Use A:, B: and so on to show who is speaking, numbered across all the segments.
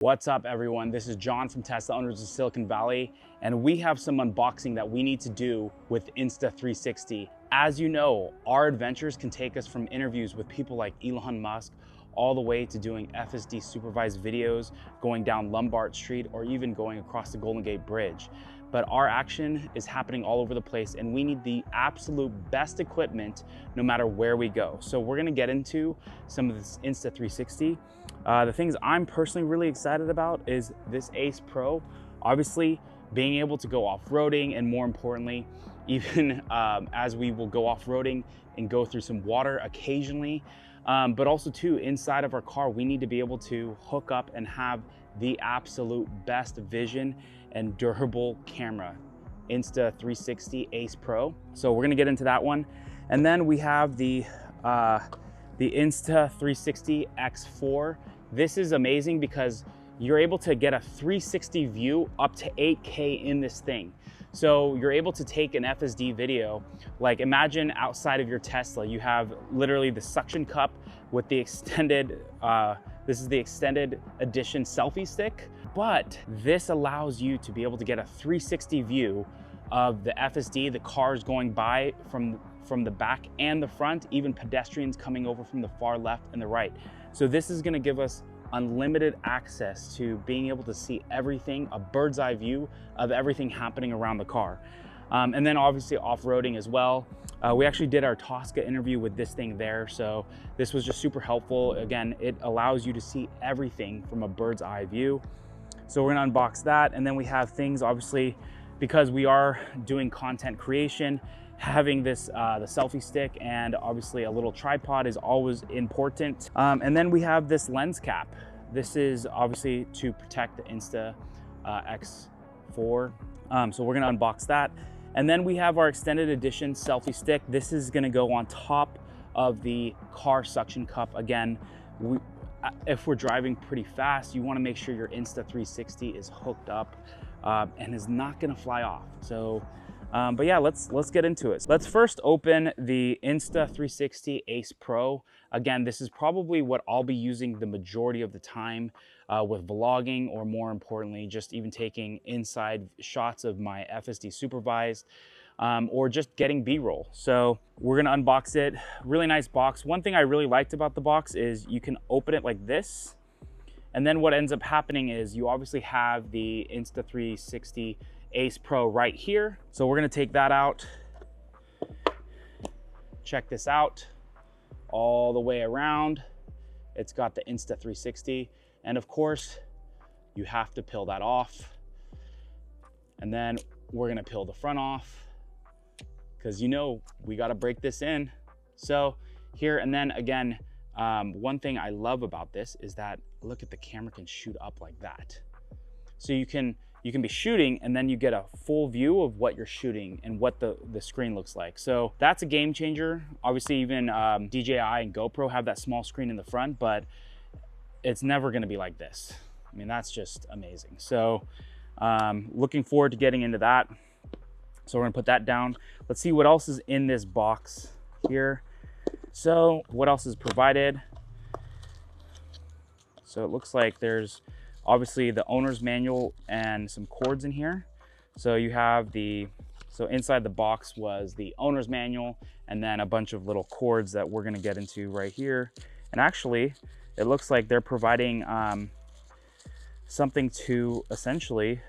A: What's up everyone, this is John from Tesla Owners of Silicon Valley, and we have some unboxing that we need to do with Insta360. As you know, our adventures can take us from interviews with people like Elon Musk all the way to doing FSD supervised videos, going down Lombard Street, or even going across the Golden Gate Bridge. But our action is happening all over the place and we need the absolute best equipment no matter where we go. So we're gonna get into some of this Insta360. The things I'm personally really excited about is this Ace Pro. Obviously, being able to go off-roading, and more importantly, even as we will go off-roading and go through some water occasionally, but also too, inside of our car, we need to be able to hook up and have the absolute best vision and durable camera, Insta360 Ace Pro. So we're gonna get into that one. And then we have the Insta360 X4. This is amazing because you're able to get a 360 view up to 8K in this thing. So you're able to take an FSD video, like imagine outside of your Tesla, you have literally the suction cup with the extended, this is the extended edition selfie stick, but this allows you to be able to get a 360 view of the FSD, the cars going by from the back and the front, even pedestrians coming over from the far left and the right. So this is gonna give us unlimited access to being able to see everything, a bird's eye view of everything happening around the car. And then obviously off-roading as well. We actually did our Tosca interview with this thing there, so this was just super helpful. Again, it allows you to see everything from a bird's eye view. So we're gonna unbox that, and then we have things, obviously, because we are doing content creation, having this, the selfie stick and obviously a little tripod is always important. And then we have this lens cap. This is obviously to protect the Insta X4. So we're gonna unbox that. And then we have our extended edition selfie stick. This is gonna go on top of the car suction cup. Again, if we're driving pretty fast, you wanna make sure your Insta360 is hooked up and is not gonna fly off. So, but yeah, let's get into it. Let's first open the Insta360 Ace Pro. Again, this is probably what I'll be using the majority of the time with vlogging, or more importantly, just even taking inside shots of my FSD supervised, or just getting B-roll. So we're gonna unbox it. Really nice box. One thing I really liked about the box is you can open it like this, and then what ends up happening is you obviously have the Insta360 Ace Pro right here. So we're gonna take that out. Check this out, all the way around. It's got the Insta360. And of course, you have to peel that off. And then we're gonna peel the front off, because you know we gotta break this in. So here, and then again, one thing I love about this is that, look at, the camera can shoot up like that. So you can be shooting and then you get a full view of what you're shooting and what the screen looks like. So that's a game changer. Obviously even DJI and GoPro have that small screen in the front, but it's never gonna be like this. I mean, that's just amazing. So looking forward to getting into that. So we're gonna put that down. Let's see what else is in this box here. So what else is provided? So it looks like there's obviously the owner's manual and some cords in here. So you have so inside the box was the owner's manual and then a bunch of little cords that we're gonna get into right here. And actually, it looks like they're providing something to essentially,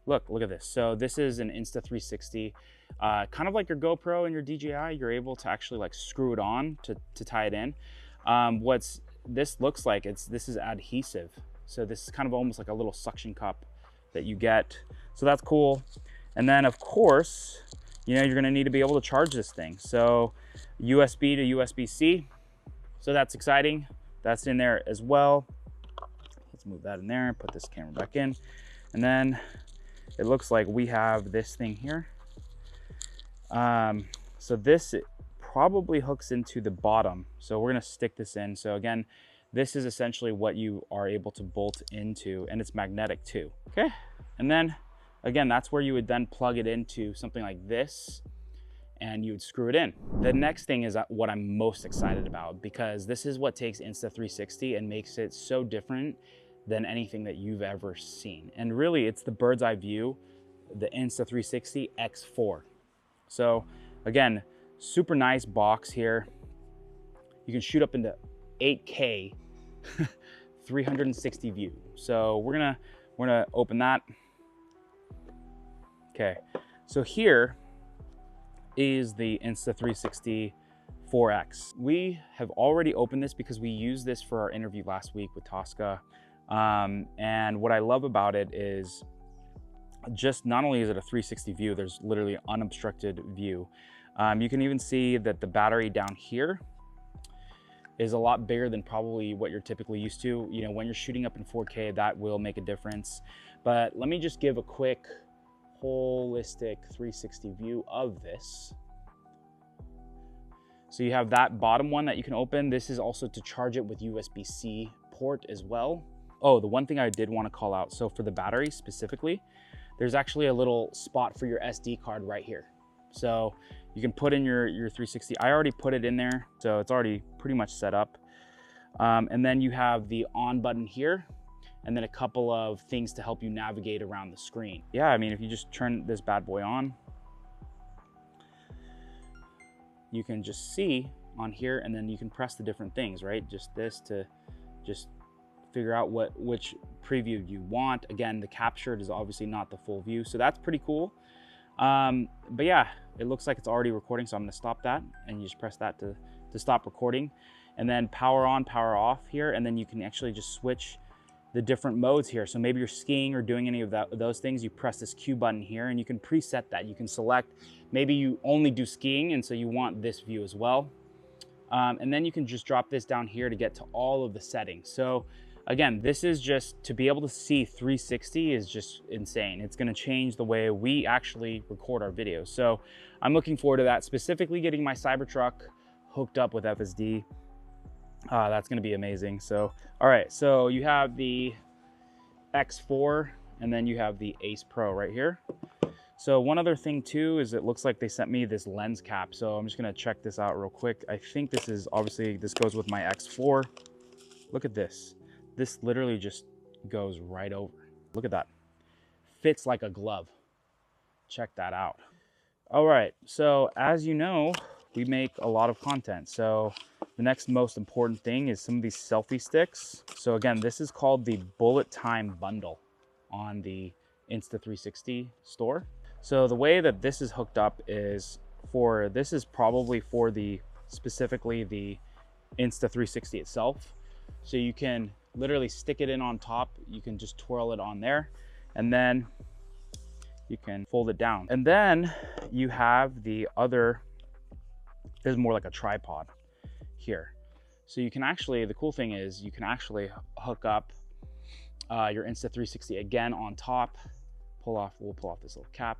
A: look at this. So this is an Insta360, kind of like your GoPro and your DJI, you're able to actually like screw it on to tie it in. This looks like, this is adhesive. So this is kind of almost like a little suction cup that you get. So that's cool. And then of course, you know, you're gonna need to be able to charge this thing. So USB to USB-C. So that's exciting. That's in there as well. Let's move that in there and put this camera back in. And then it looks like we have this thing here. So this probably hooks into the bottom. So we're gonna stick this in. So again, this is essentially what you are able to bolt into, and it's magnetic too, okay? And then, again, that's where you would then plug it into something like this, and you would screw it in. The next thing is what I'm most excited about, because this is what takes Insta360 and makes it so different than anything that you've ever seen. And really, it's the bird's eye view, the Insta360 X4. So again, super nice box here. You can shoot up into 8K 360 view. So we're gonna open that. Okay, so here is the Insta360 4X. We have already opened this because we used this for our interview last week with Tosca. And what I love about it is just not only is it a 360 view, there's literally an unobstructed view. You can even see that the battery down here is a lot bigger than probably what you're typically used to. You know, when you're shooting up in 4K, that will make a difference. But let me just give a quick holistic 360 view of this. So you have that bottom one that you can open. This is also to charge it with USB-C port as well. Oh, the one thing I did want to call out, so for the battery specifically, there's actually a little spot for your SD card right here. So you can put in your 360. I already put it in there, so it's already pretty much set up. And then you have the on button here, and then a couple of things to help you navigate around the screen. Yeah, I mean, if you just turn this bad boy on, you can just see on here, and then you can press the different things, right? Just this to just figure out which preview you want. Again, the captured is obviously not the full view, so that's pretty cool. But yeah, it looks like it's already recording, so I'm gonna stop that, and you just press that to stop recording, and then power on, power off here, and then you can actually just switch the different modes here. So maybe you're skiing or doing any of those things, you press this Q button here, and you can preset that. You can select, maybe you only do skiing, and so you want this view as well. And then you can just drop this down here to get to all of the settings. So again, this is just to be able to see 360 is just insane. It's gonna change the way we actually record our videos. So I'm looking forward to that, specifically getting my Cybertruck hooked up with FSD. That's gonna be amazing. So, all right, so you have the X4 and then you have the Ace Pro right here. So one other thing too is it looks like they sent me this lens cap. So I'm just gonna check this out real quick. I think this is obviously, this goes with my X4. Look at this. This literally just goes right over. Look at that. Fits like a glove. Check that out. All right, so as you know, we make a lot of content. So the next most important thing is some of these selfie sticks. So again, this is called the Bullet Time Bundle on the Insta360 store. So the way that this is hooked up is this is probably for specifically the Insta360 itself. So you can literally stick it in on top. You can just twirl it on there, and then you can fold it down. And then you have the other, this is more like a tripod here. So you can actually, the cool thing is you can actually hook up your Insta360 again on top. We'll pull off this little cap.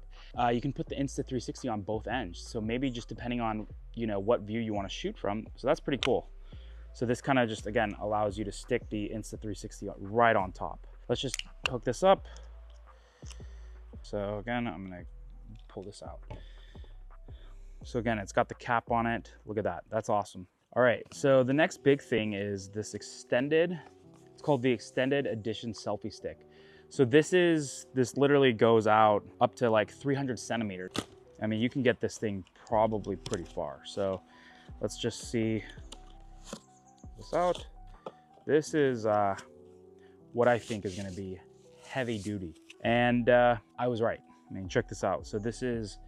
A: You can put the Insta360 on both ends. So maybe just depending on, you know, what view you want to shoot from. So that's pretty cool. So this kind of just, again, allows you to stick the Insta360 right on top. Let's just hook this up. So again, I'm gonna pull this out. So again, it's got the cap on it. Look at that, that's awesome. All right, so the next big thing is this extended, it's called the Extended Edition Selfie Stick. So this literally goes out up to like 300 centimeters. I mean, you can get this thing probably pretty far. So let's just see this out. This is what I think is gonna be heavy duty. And I was right. I mean, check this out. So this is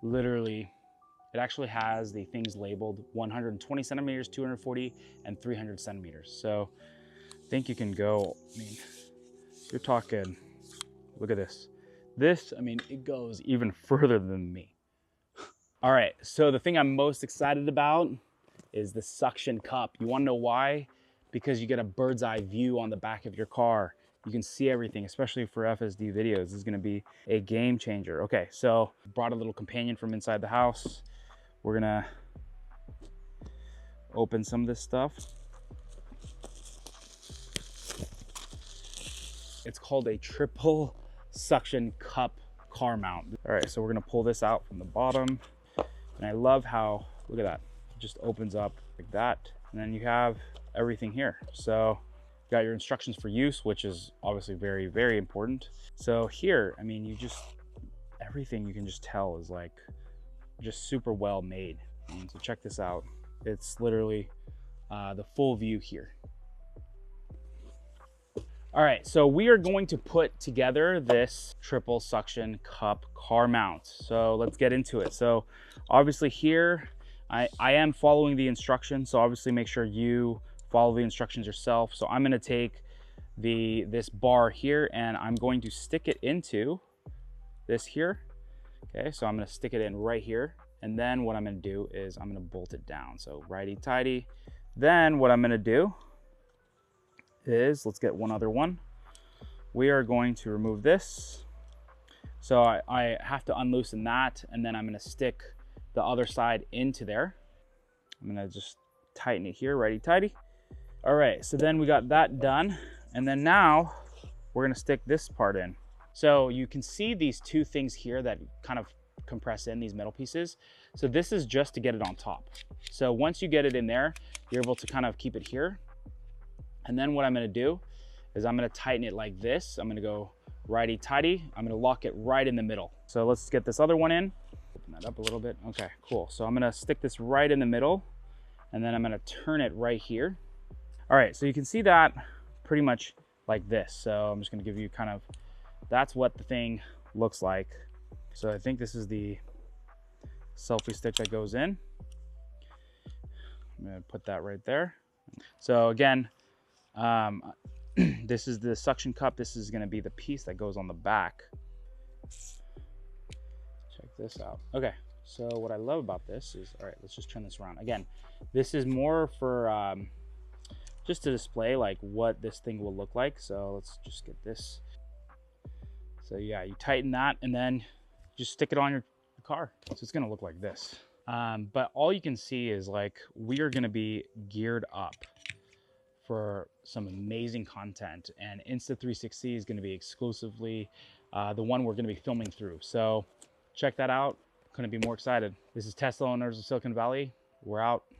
A: literally, it actually has the things labeled 120 centimeters, 240, and 300 centimeters. So I think you can go, I mean, you're talking, look at this. This, I mean, it goes even further than me. All right, so the thing I'm most excited about is the suction cup. You wanna know why? Because you get a bird's eye view on the back of your car. You can see everything, especially for FSD videos. This is gonna be a game changer. Okay, so brought a little companion from inside the house. We're gonna open some of this stuff. It's called a triple suction cup car mount. All right, so we're gonna pull this out from the bottom. And I love how, look at that, it just opens up like that. And then you have everything here. So got your instructions for use, which is obviously very, very important. So here, I mean, everything you can just tell is like just super well made. And so check this out. It's literally the full view here. All right, so we are going to put together this triple suction cup car mount. So let's get into it. So obviously here, I am following the instructions. So obviously make sure you follow the instructions yourself. So I'm gonna take this bar here and I'm going to stick it into this here. Okay, so I'm gonna stick it in right here. And then what I'm gonna do is I'm gonna bolt it down. So righty tighty. Then what I'm gonna do is, let's get one other one. We are going to remove this. So I have to unloosen that, and then I'm gonna stick the other side into there. I'm gonna just tighten it here, righty tighty. All right, so then we got that done. And then now we're gonna stick this part in. So you can see these two things here that kind of compress in these metal pieces. So this is just to get it on top. So once you get it in there, you're able to kind of keep it here. And then what I'm gonna do is I'm gonna tighten it like this. I'm gonna go righty tighty. I'm gonna lock it right in the middle. So let's get this other one in. Open that up a little bit. Okay, cool. So I'm gonna stick this right in the middle and then I'm gonna turn it right here. All right, so you can see that pretty much like this. So I'm just gonna give you kind of, that's what the thing looks like. So I think this is the selfie stick that goes in. I'm gonna put that right there. So again, this is the suction cup. This is gonna be the piece that goes on the back. Check this out. Okay, so what I love about this is, all right, let's just turn this around. Again, this is more for just to display like what this thing will look like. So let's just get this. So yeah, you tighten that and then just stick it on your car. So it's gonna look like this. But all you can see is like, we are gonna be geared up for some amazing content, and Insta360 is gonna be exclusively the one we're gonna be filming through. So check that out. Couldn't be more excited. This is Tesla Owners of Silicon Valley. We're out.